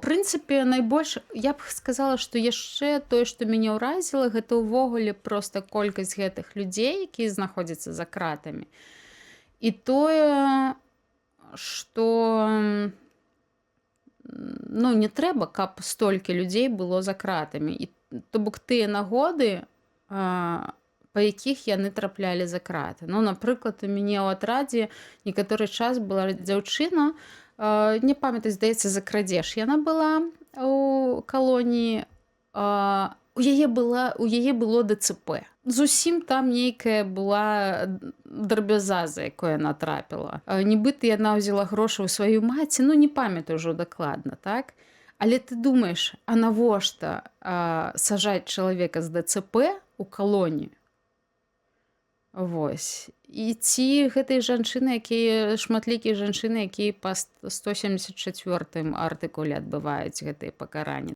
прынцыпе, найбольш я б сказала, што яшчэ тое, што мяне ўразіла, гэта ўвогуле проста колькасць гэтых людзей, якія знаходзяцца за кратамі. І тое, што ну, не трэба, каб столькі людзей было за кратамі. І то бок тыя нагоды, па якіх яны траплялі за краты. Ну, напрыклад, у мяне ў атрадзе некаторы час была дзяўчына, не памятаю, здаецца, за крадзеж яна была у калоніі, у яе было ДЦП. Зусім там нейкая была драбяза, за якой яна трапіла. Нібыта яна ўзяла грошы ў сваю маці, ну не памятаю ўжо дакладна, так? Але ты думаеш, а навошта сажаць чалавека з ДЦП у калонію? Вось. І ці гэтыя жанчыны, шматлікія жанчыны, якія па 174 артыкуле адбываюць гэтыя пакаранні.